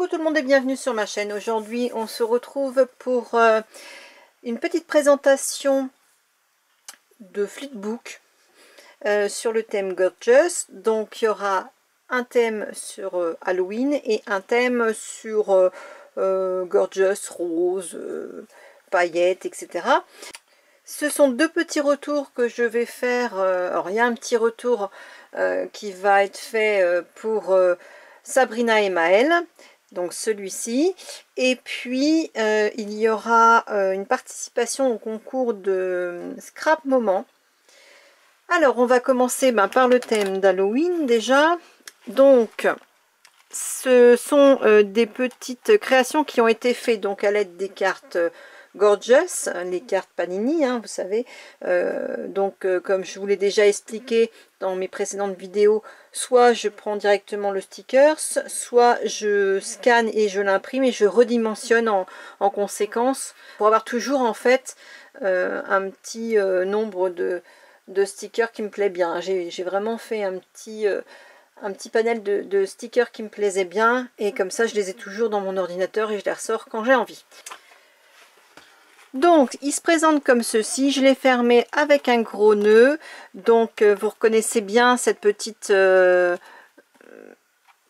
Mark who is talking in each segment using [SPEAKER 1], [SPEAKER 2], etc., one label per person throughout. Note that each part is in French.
[SPEAKER 1] Coucou tout le monde et bienvenue sur ma chaîne. Aujourd'hui on se retrouve pour une petite présentation de flipbook sur le thème Gorgeous. Donc il y aura un thème sur Halloween et un thème sur Gorgeous, rose, paillettes, etc. Ce sont deux petits retours que je vais faire. Alors il y a un petit retour qui va être fait pour Sabrina et Maëlle, donc celui-ci, et puis il y aura une participation au concours de Scrap Moment. Alors on va commencer par le thème d'Halloween déjà. Donc ce sont des petites créations qui ont été faites donc à l'aide des cartes Gorgeous, les cartes Panini, vous savez. Comme je vous l'ai déjà expliqué dans mes précédentes vidéos, soit je prends directement le sticker, soit je scanne et je l'imprime et je redimensionne en conséquence pour avoir toujours en fait un petit nombre de stickers qui me plaît bien. J'ai vraiment fait un petit panel de stickers qui me plaisaient bien et comme ça je les ai toujours dans mon ordinateur et je les ressors quand j'ai envie. Donc il se présente comme ceci, je l'ai fermé avec un gros nœud. Donc vous reconnaissez bien cette petite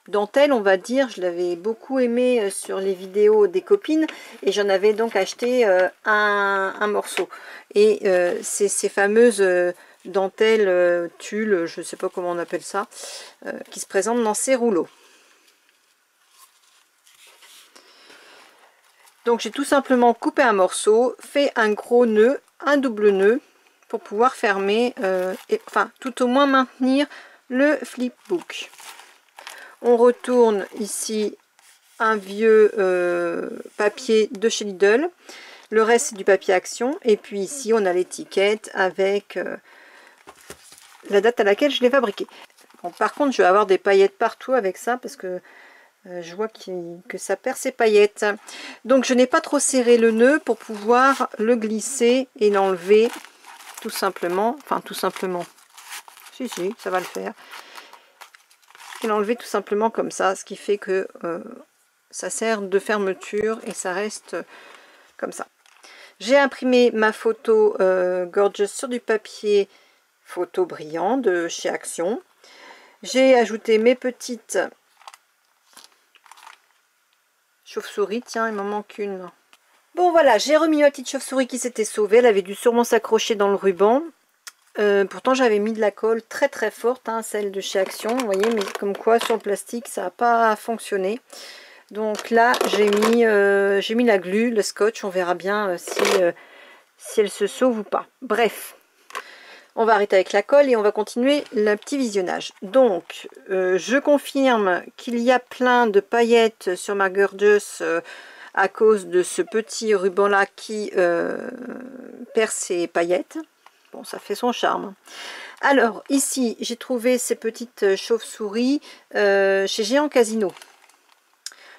[SPEAKER 1] dentelle, on va dire. Je l'avais beaucoup aimé sur les vidéos des copines et j'en avais donc acheté un morceau. Et c'est ces fameuses dentelles tulle, je ne sais pas comment on appelle ça, qui se présentent dans ces rouleaux. Donc j'ai tout simplement coupé un morceau, fait un gros nœud, un double nœud pour pouvoir fermer, tout au moins maintenir le flipbook. On retourne ici un vieux papier de chez Lidl. Le reste c'est du papier action. Et puis ici on a l'étiquette avec la date à laquelle je l'ai fabriqué. Bon, par contre je vais avoir des paillettes partout avec ça parce que je vois que ça perd ses paillettes. Donc je n'ai pas trop serré le nœud pour pouvoir le glisser et l'enlever tout simplement. Enfin tout simplement. Si, ça va le faire. Et l'enlever tout simplement comme ça. Ce qui fait que ça sert de fermeture et ça reste comme ça. J'ai imprimé ma photo Gorgeous sur du papier photo brillant de chez Action. J'ai ajouté mes petites chauve-souris, tiens, il m'en manque une. Bon voilà, j'ai remis ma petite chauve-souris qui s'était sauvée. Elle avait dû sûrement s'accrocher dans le ruban. Pourtant j'avais mis de la colle très très forte, celle de chez Action, vous voyez, mais comme quoi sur le plastique ça n'a pas fonctionné. Donc là j'ai mis la glu, le scotch, on verra bien si elle se sauve ou pas. Bref. On va arrêter avec la colle et on va continuer le petit visionnage. Donc, je confirme qu'il y a plein de paillettes sur ma Gorgeous à cause de ce petit ruban-là qui perd ses paillettes. Bon, ça fait son charme. Alors, ici, j'ai trouvé ces petites chauves-souris chez Géant Casino.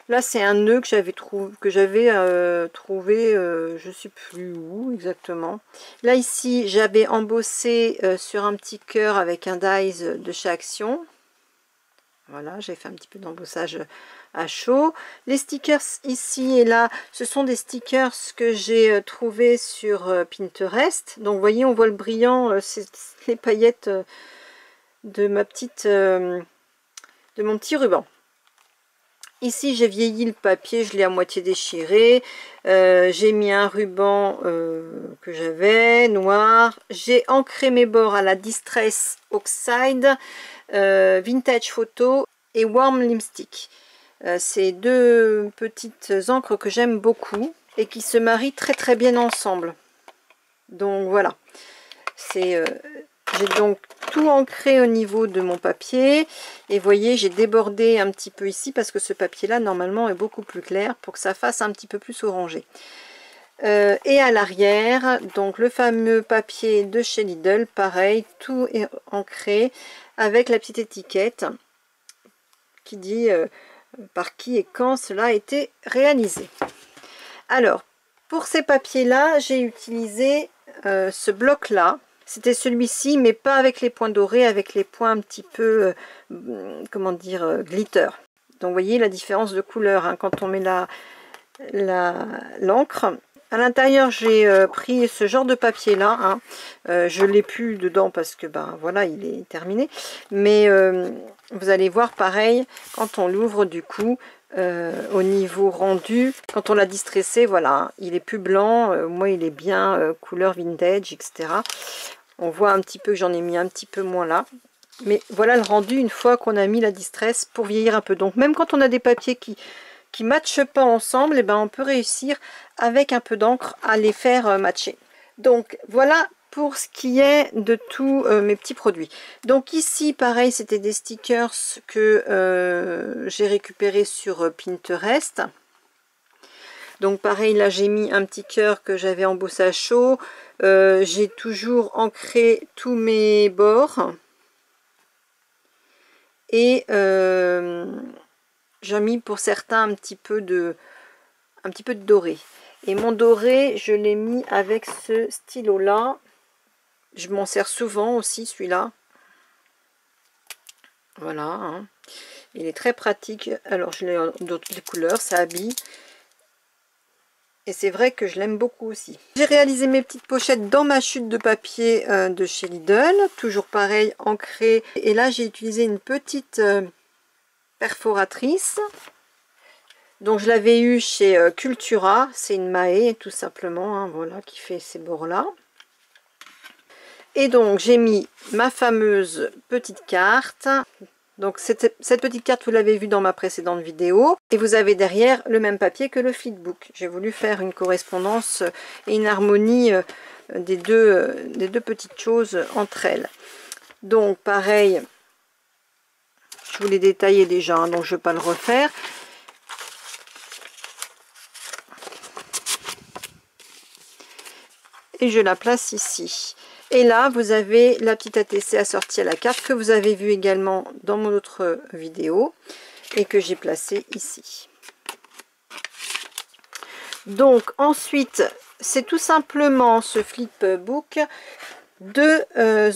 [SPEAKER 1] Là, c'est un nœud que j'avais trouvé, je ne sais plus où exactement. Là, ici, j'avais embossé sur un petit cœur avec un dies de chez Action. Voilà, j'ai fait un petit peu d'embossage à chaud. Les stickers ici et là, ce sont des stickers que j'ai trouvés sur Pinterest. Donc, vous voyez, on voit le brillant, c'est les paillettes de mon petit ruban. Ici, j'ai vieilli le papier, je l'ai à moitié déchiré. J'ai mis un ruban que j'avais, noir. J'ai ancré mes bords à la Distress Oxide, Vintage Photo et Warm Lipstick. C'est deux petites encres que j'aime beaucoup et qui se marient très très bien ensemble. Donc voilà. J'ai donc tout ancré au niveau de mon papier et voyez, j'ai débordé un petit peu ici parce que ce papier là normalement est beaucoup plus clair pour que ça fasse un petit peu plus orangé. Et à l'arrière, donc le fameux papier de chez Lidl, pareil, tout est ancré avec la petite étiquette qui dit par qui et quand cela a été réalisé. Alors pour ces papiers là, j'ai utilisé ce bloc là. C'était celui-ci, mais pas avec les points dorés, avec les points un petit peu, comment dire, glitter. Donc vous voyez la différence de couleur hein, quand on met l'encre. À l'intérieur, j'ai pris ce genre de papier là. Hein. Je l'ai plus dedans parce que ben voilà, il est terminé. Mais vous allez voir pareil quand on l'ouvre du coup au niveau rendu. Quand on l'a distressé, voilà, il est plus blanc. Moi, il est bien couleur vintage, etc. On voit un petit peu que j'en ai mis un petit peu moins là. Mais voilà le rendu une fois qu'on a mis la distress pour vieillir un peu. Donc même quand on a des papiers qui matchent pas ensemble, et ben on peut réussir avec un peu d'encre à les faire matcher. Donc voilà pour ce qui est de tous mes petits produits. Donc ici pareil, c'était des stickers que j'ai récupérés sur Pinterest. Donc pareil, là j'ai mis un petit cœur que j'avais en bosse à chaud. J'ai toujours ancré tous mes bords. Et j'ai mis pour certains un petit peu de doré. Et mon doré, je l'ai mis avec ce stylo là. Je m'en sers souvent aussi celui-là. Voilà. Hein. Il est très pratique. Alors je l'ai dans toutes les couleurs, ça habille. Et c'est vrai que je l'aime beaucoup aussi. J'ai réalisé mes petites pochettes dans ma chute de papier de chez Lidl. Toujours pareil, ancré. Et là j'ai utilisé une petite perforatrice. Donc je l'avais eu chez Cultura, c'est une Mahé tout simplement, hein, voilà, qui fait ces bords là. Et donc j'ai mis ma fameuse petite carte. Donc cette petite carte, vous l'avez vue dans ma précédente vidéo. Et vous avez derrière le même papier que le flipbook. J'ai voulu faire une correspondance et une harmonie des deux petites choses entre elles. Donc pareil, je vous l'ai détaillé déjà, hein, donc je ne vais pas le refaire. Et je la place ici. Et là, vous avez la petite ATC assortie à la carte que vous avez vu également dans mon autre vidéo et que j'ai placée ici. Donc ensuite, c'est tout simplement ce flipbook, deux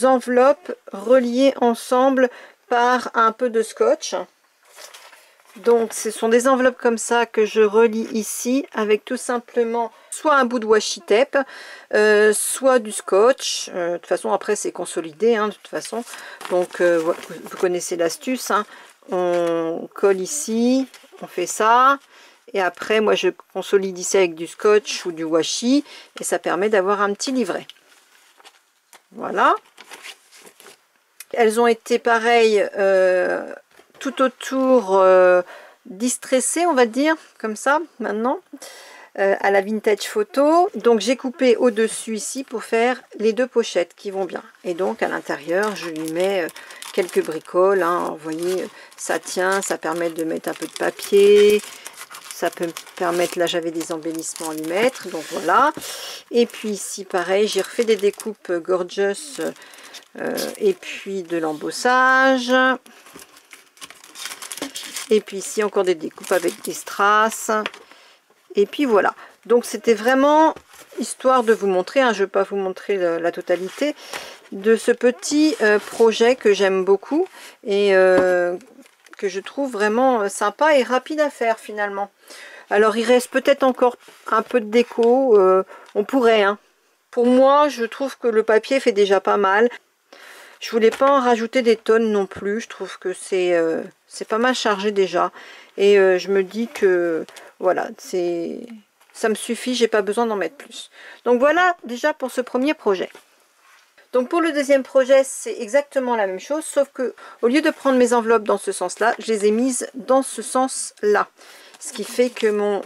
[SPEAKER 1] enveloppes reliées ensemble par un peu de scotch. Donc ce sont des enveloppes comme ça que je relie ici avec tout simplement soit un bout de washi tape, soit du scotch. De toute façon après c'est consolidé hein, de toute façon. Donc vous connaissez l'astuce, hein. On colle ici, on fait ça. Et après moi je consolide ici avec du scotch ou du washi. Et ça permet d'avoir un petit livret. Voilà. Elles ont été pareilles tout autour distressé on va dire comme ça maintenant à la vintage photo. Donc j'ai coupé au dessus ici pour faire les deux pochettes qui vont bien, et donc à l'intérieur je lui mets quelques bricoles hein. Vous voyez ça tient, ça permet de mettre un peu de papier, ça peut me permettre, là j'avais des embellissements à lui mettre, donc voilà. Et puis ici pareil, j'ai refait des découpes gorgeous et puis de l'embossage. Et puis ici encore des découpes avec des strass. Et puis voilà. Donc c'était vraiment histoire de vous montrer, hein, je ne vais pas vous montrer la totalité de ce petit projet que j'aime beaucoup. Et que je trouve vraiment sympa et rapide à faire finalement. Alors il reste peut-être encore un peu de déco. On pourrait. Hein. Pour moi je trouve que le papier fait déjà pas mal. Je voulais pas en rajouter des tonnes non plus. Je trouve que c'est pas mal chargé déjà. Et je me dis que voilà, ça me suffit, j'ai pas besoin d'en mettre plus. Donc voilà déjà pour ce premier projet. Donc pour le deuxième projet, c'est exactement la même chose, sauf que au lieu de prendre mes enveloppes dans ce sens-là, je les ai mises dans ce sens-là. Ce qui fait que mon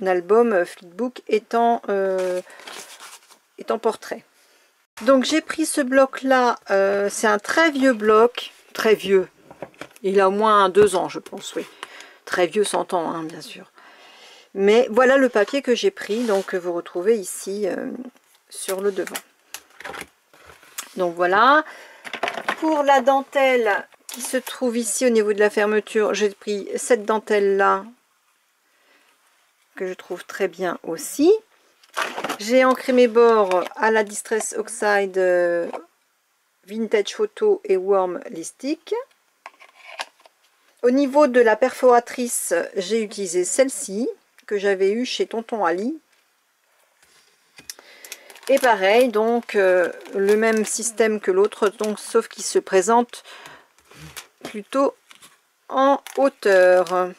[SPEAKER 1] album flipbook est en portrait. Donc j'ai pris ce bloc là, c'est un très vieux bloc, très vieux, il a au moins 2 ans je pense, oui, très vieux 100 ans hein, bien sûr. Mais voilà le papier que j'ai pris, donc vous retrouvez ici sur le devant. Donc voilà, pour la dentelle qui se trouve ici au niveau de la fermeture, j'ai pris cette dentelle là, que je trouve très bien aussi. J'ai ancré mes bords à la Distress Oxide Vintage Photo et Warm Lipstick. Au niveau de la perforatrice, j'ai utilisé celle-ci que j'avais eue chez Tonton Ali. Et pareil, donc le même système que l'autre, donc sauf qu'il se présente plutôt en hauteur.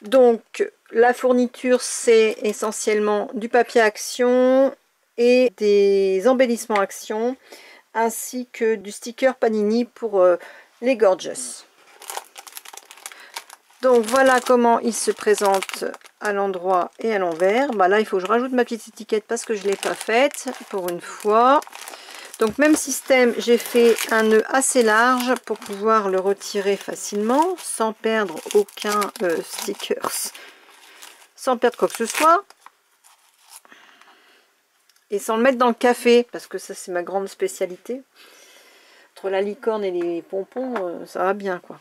[SPEAKER 1] Donc la fourniture, c'est essentiellement du papier action et des embellissements action, ainsi que du sticker Panini pour les Gorgeous. Donc voilà comment il se présente à l'endroit et à l'envers. Bah là, il faut que je rajoute ma petite étiquette parce que je ne l'ai pas faite pour une fois. Donc même système, j'ai fait un nœud assez large pour pouvoir le retirer facilement sans perdre aucun stickers, sans perdre quoi que ce soit. Et sans le mettre dans le café, parce que ça c'est ma grande spécialité. Entre la licorne et les pompons, ça va bien quoi.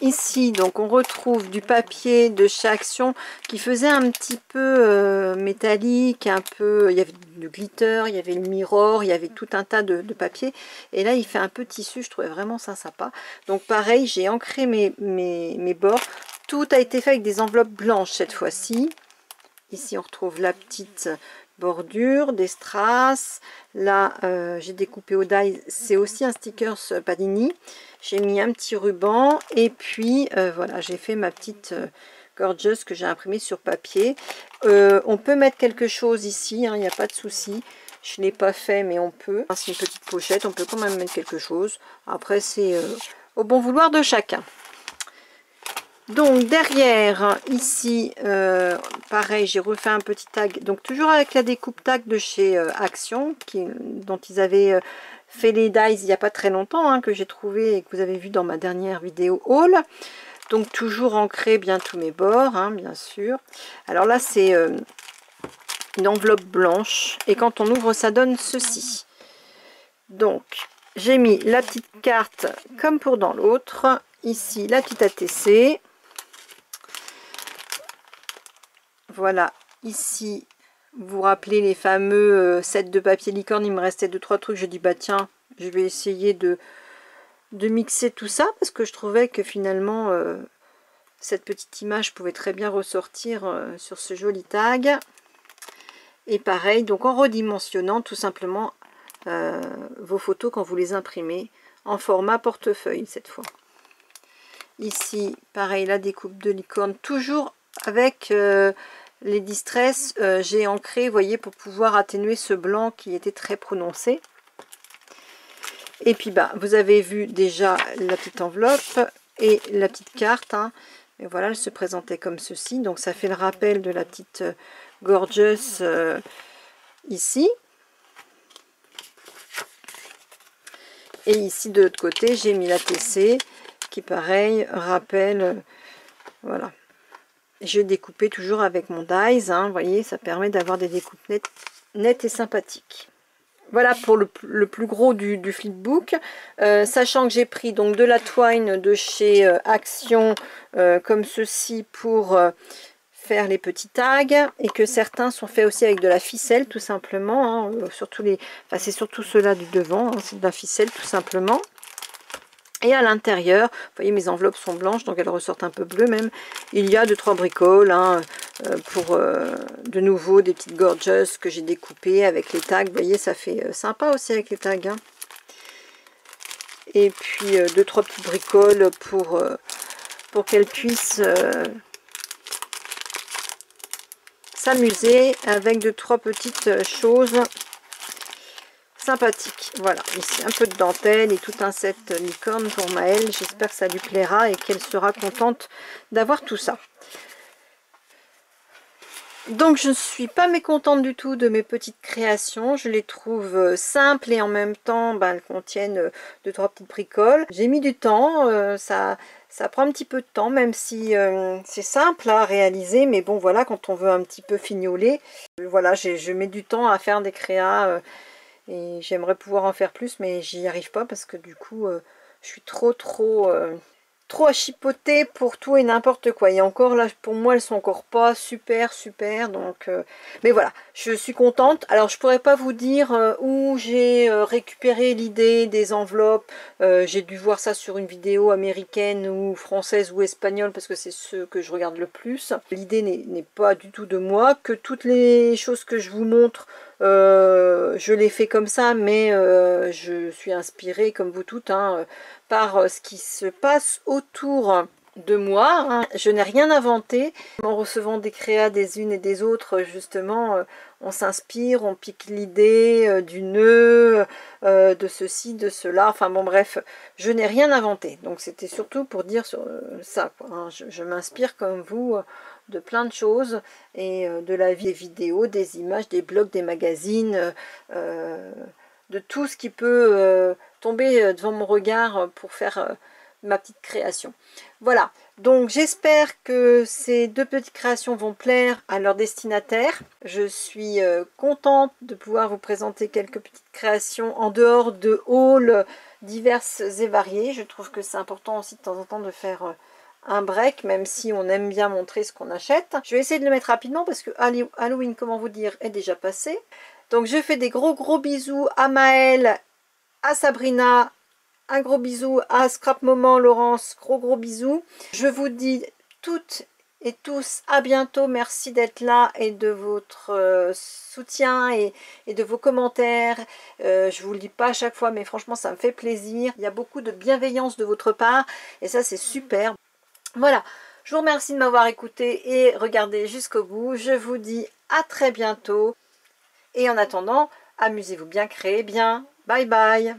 [SPEAKER 1] Ici, donc on retrouve du papier de chez Action qui faisait un petit peu métallique, un peu, il y avait du glitter, il y avait le mirror, il y avait tout un tas de papier. Et là, il fait un peu tissu, je trouvais vraiment ça sympa. Donc pareil, j'ai ancré mes bords. Tout a été fait avec des enveloppes blanches cette fois-ci. Ici, on retrouve la petite bordure, des strass. Là, j'ai découpé au die, c'est aussi un sticker Panini. J'ai mis un petit ruban et puis voilà, j'ai fait ma petite Gorgeous que j'ai imprimée sur papier. On peut mettre quelque chose ici, il n'y a pas de souci. Je ne l'ai pas fait, mais on peut. C'est une petite pochette, on peut quand même mettre quelque chose. Après, c'est au bon vouloir de chacun. Donc derrière, ici, pareil, j'ai refait un petit tag. Donc toujours avec la découpe tag de chez Action, dont ils avaient fait les dies il n'y a pas très longtemps, hein, que j'ai trouvé et que vous avez vu dans ma dernière vidéo haul. Donc toujours ancré bien tous mes bords, hein, bien sûr. Alors là, c'est une enveloppe blanche. Et quand on ouvre, ça donne ceci. Donc, j'ai mis la petite carte comme pour dans l'autre. Ici, la petite ATC. Voilà, ici, vous vous rappelez les fameux sets de papier licorne, il me restait 2-3 trucs, je dis bah tiens, je vais essayer de mixer tout ça, parce que je trouvais que finalement, cette petite image pouvait très bien ressortir sur ce joli tag. Et pareil, donc en redimensionnant tout simplement vos photos quand vous les imprimez, en format portefeuille cette fois. Ici, pareil, la découpe de licorne, toujours avec les distress, j'ai ancré, vous voyez, pour pouvoir atténuer ce blanc qui était très prononcé. Et puis, bah, vous avez vu déjà la petite enveloppe et la petite carte. Hein. Et voilà, elle se présentait comme ceci. Donc, ça fait le rappel de la petite Gorgeous ici. Et ici, de l'autre côté, j'ai mis la TC qui, pareil, rappelle... voilà. Je découpé toujours avec mon dies, hein, vous voyez, ça permet d'avoir des découpes nettes et sympathiques. Voilà pour le plus gros du flipbook, sachant que j'ai pris donc de la twine de chez Action, comme ceci pour faire les petits tags, et que certains sont faits aussi avec de la ficelle tout simplement, hein, surtout enfin, c'est surtout ceux-là du devant, hein, c'est de la ficelle tout simplement. Et à l'intérieur, vous voyez, mes enveloppes sont blanches, donc elles ressortent un peu bleues même. Il y a 2-3 bricoles, hein, pour de nouveau des petites Gorgeous que j'ai découpées avec les tags. Vous voyez, ça fait sympa aussi avec les tags. Hein. Et puis 2-3 petites bricoles pour qu'elles puissent s'amuser avec 2-3 petites choses sympathique. Voilà, ici un peu de dentelle et tout un set licorne pour Maëlle. J'espère que ça lui plaira et qu'elle sera contente d'avoir tout ça. Donc je ne suis pas mécontente du tout de mes petites créations. Je les trouve simples et en même temps ben, elles contiennent 2-3 petites bricoles. J'ai mis du temps, ça prend un petit peu de temps, même si c'est simple à réaliser, mais bon voilà, quand on veut un petit peu fignoler, voilà, je mets du temps à faire des créas. Et j'aimerais pouvoir en faire plus, mais j'y arrive pas parce que du coup, je suis trop trop à chipoter pour tout et n'importe quoi. Et encore là, pour moi, elles sont encore pas super, donc... mais voilà, je suis contente. Alors, je pourrais pas vous dire où j'ai récupéré l'idée des enveloppes. J'ai dû voir ça sur une vidéo américaine ou française ou espagnole, parce que c'est ce que je regarde le plus. L'idée n'est pas du tout de moi, que toutes les choses que je vous montre, je les fais comme ça, mais je suis inspirée, comme vous toutes, hein, par ce qui se passe autour de moi, hein. Je n'ai rien inventé. En recevant des créas des unes et des autres, justement, on s'inspire, on pique l'idée du nœud, de ceci, de cela. Enfin bon, bref, je n'ai rien inventé. Donc c'était surtout pour dire sur, ça, quoi, hein. Je m'inspire comme vous de plein de choses, et de la vie, des vidéos, des images, des blogs, des magazines, de tout ce qui peut tomber devant mon regard pour faire ma petite création. Voilà, donc j'espère que ces deux petites créations vont plaire à leur destinataire. Je suis contente de pouvoir vous présenter quelques petites créations en dehors de hauls diverses et variées. Je trouve que c'est important aussi de temps en temps de faire un break, même si on aime bien montrer ce qu'on achète. Je vais essayer de le mettre rapidement parce que Halloween, comment vous dire, est déjà passé. Donc je fais des gros bisous à Maëlle, à Sabrina, un gros bisou à Scrap Moment, Laurence, gros bisous. Je vous dis toutes et tous à bientôt. Merci d'être là et de votre soutien et de vos commentaires. Je vous le dis pas à chaque fois, mais franchement ça me fait plaisir. Il y a beaucoup de bienveillance de votre part et ça c'est super. Voilà, je vous remercie de m'avoir écouté et regardé jusqu'au bout. Je vous dis à très bientôt. Et en attendant, amusez-vous bien, créez bien. Bye bye.